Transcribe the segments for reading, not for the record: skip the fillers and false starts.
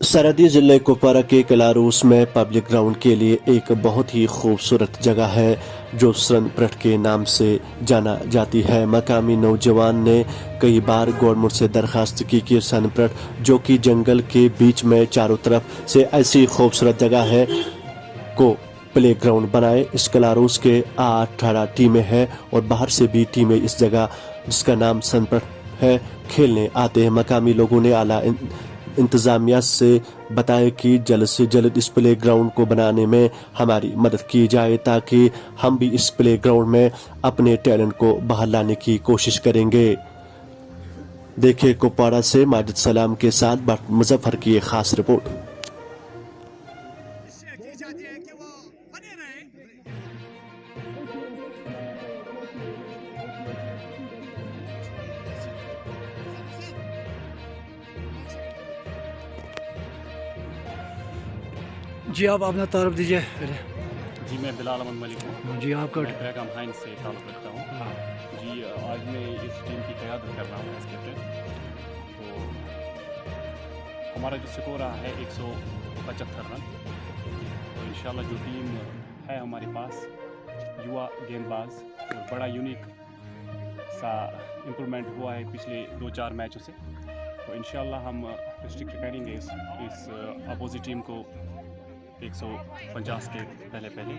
सरहदी ज़िले कुपवारा के कलारूस में पब्लिक ग्राउंड के लिए एक बहुत ही खूबसूरत जगह है जो सनप्रट के नाम से जाना जाती है। मकामी नौजवान ने कई बार गवर्नमेंट से दरखास्त की कि सनप्रट जो कि जंगल के बीच में चारों तरफ से ऐसी खूबसूरत जगह है को प्ले ग्राउंड बनाए। इस कलारूस के 18 टीमें हैं और बाहर से भी टीमें इस जगह जिसका नाम सनप्रट है खेलने आते हैं। मकामी लोगों ने आला इंतजामिया से बताया कि जल्द से जल्द इस प्ले ग्राउंड को बनाने में हमारी मदद की जाए ताकि हम भी इस प्ले ग्राउंड में अपने टैलेंट को बाहर लाने की कोशिश करेंगे। देखिए कुपवारा से माजिद सलाम के साथ भट्ट मुजफ्फर की एक खास रिपोर्ट। जी आप अपना तारुफ दीजिए। जी मैं बिलाल अहमद मलिक हूँ। जी आपका ब्रैगम हाइंस से ताल्लुक़ रखता हूँ। जी आज मैं इस टीम की क़यादत कर रहा हूँ एज कैप्टन। तो हमारा जो स्कोर रहा है 175 रन। तो इंशाल्लाह जो टीम है हमारे पास युवा गेंदबाज और बड़ा यूनिक सा इम्प्रूवमेंट हुआ है पिछले 2-4 मैचों से। तो इंशाल्लाह हम रिस्ट्रिक्ट करेंगे इस अपोजिट टीम को 150 के पहले।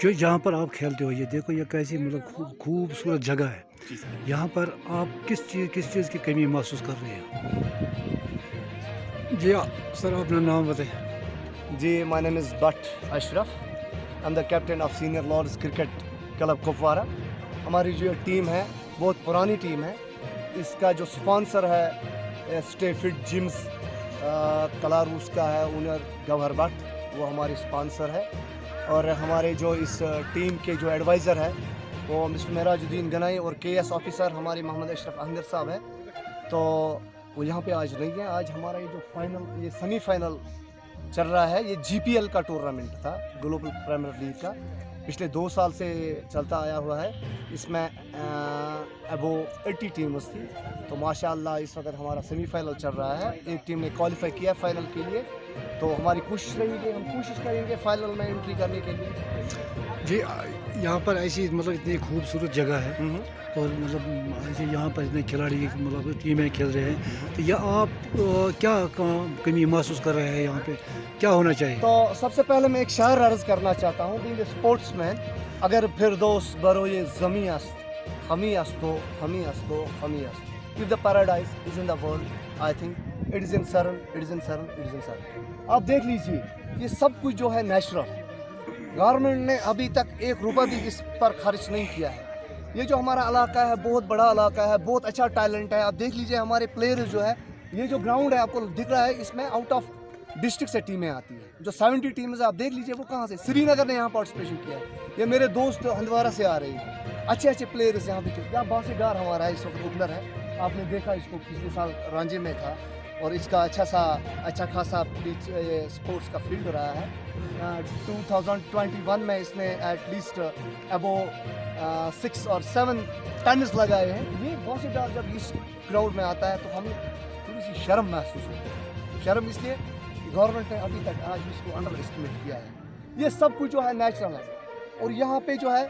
जो यहाँ पर आप खेलते हो, ये देखो ये कैसी मतलब खूबसूरत जगह है। यहाँ पर आप किस चीज़ की कमी महसूस कर रहे हैं? जी सर अपना नाम बताएं। जी my name is Butt Ashraf. I am the captain of senior Lords cricket club Kupwara. हमारी जो टीम है बहुत पुरानी टीम है। इसका जो स्पॉन्सर है स्टे फिट जिम्स कलारूस का है ओनर गौहर भट्ट, वो हमारे स्पॉन्सर है। और हमारे जो इस टीम के जो एडवाइज़र है वो मिस्टर मेराजुद्दीन गनाई और केएस ऑफिसर हमारे मोहम्मद अशरफ अहमद साहब हैं। तो वो यहाँ पे आज नहीं है। आज हमारा ये जो फाइनल ये सेमीफाइनल चल रहा है, ये जीपीएल का टूर्नामेंट था, ग्लोबल प्रीमियर लीग का, पिछले 2 साल से चलता आया हुआ है। इसमें अबो 80 टीम्स थी। तो माशाअल्लाह इस वक्त हमारा सेमीफाइनल चल रहा है। एक टीम ने क्वालिफाई किया फाइनल के लिए। तो हमारी कोशिश रहेगी, हम कोशिश करेंगे फाइनल में एंट्री करने के लिए। जी यहाँ पर ऐसी मतलब इतनी खूबसूरत जगह है और मतलब ऐसे यहाँ पर इतने खिलाड़ी मतलब टीमें खेल रहे हैं, तो यह आप क्या कमी महसूस कर रहे हैं? यहाँ पे क्या होना चाहिए? तो सबसे पहले मैं एक शायर अर्ज करना चाहता हूँ, बीइंग ए स्पोर्ट्समैन, अगर फिरदौस बरोए ज़मी अस्त हमी अस्तो हमी अस्तो हमी अस्त, if the paradise is in the world I think it is in Saran, it is in Saran, it is in Saran. आप देख लीजिए ये सब कुछ जो है नेचुरल, गवर्नमेंट ने अभी तक 1 रुपया भी इस पर खर्च नहीं किया है। ये जो हमारा इलाका है बहुत बड़ा इलाका है, बहुत अच्छा टैलेंट है। आप देख लीजिए हमारे प्लेयर्स जो है, ये जो ग्राउंड है आपको दिख रहा है, इसमें आउट ऑफ डिस्ट्रिक्ट से टीमें आती हैं। जो 70 टीम्स आप देख लीजिए वो कहाँ से, श्रीनगर ने यहाँ पार्टिसिपेशन किया है। ये मेरे दोस्त हंदवारा से आ रही हैं, अच्छे प्लेयर्स यहाँ पे। यहाँ बासीडार हमारा है, इस वक्त ओपनर है। आपने देखा इसको पिछले साल रांझे में था और इसका अच्छा खासा स्पोर्ट्स का फील्ड रहा है। 2021 में इसने एटलीस्ट अबो 6 और 7 टन्स लगाए हैं। ये बासीडार जब इस ग्राउंड में आता है तो हमें थोड़ी सी शर्म महसूस होती है। शर्म इसलिए कि गवर्नमेंट ने अभी तक आज इसको अंडर एस्टिमेट किया है। ये सब कुछ जो है नेचुरल है। और यहाँ पे जो है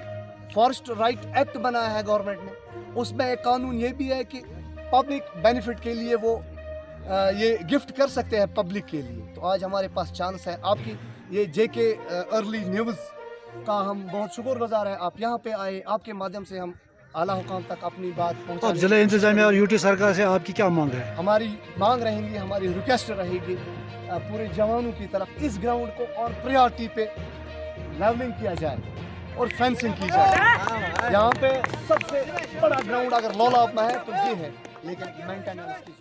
फॉरेस्ट राइट एक्ट बनाया है गवर्नमेंट ने, उसमें एक कानून ये भी है कि पब्लिक बेनिफिट के लिए वो ये गिफ्ट कर सकते हैं पब्लिक के लिए। तो आज हमारे पास चांस है। आपकी ये जेके अर्ली न्यूज़ का हम बहुत शुक्रगुजार हैं। आप यहाँ पे आए, आपके माध्यम से हम आला हुकाम तक अपनी बात पहुँचा। जिला इंतजामिया और यूटी सरकार से आपकी क्या मांग है? हमारी मांग रहेंगी, हमारी रिक्वेस्ट रहेगी पूरे जवानों की तरफ, इस ग्राउंड को और प्रायोरिटी पे लेवलिंग किया जाए और फेंसिंग की जाए। यहाँ पे सबसे बड़ा ग्राउंड अगर लौलाब में है तो ये है, लेकिन मेंटेनेंस की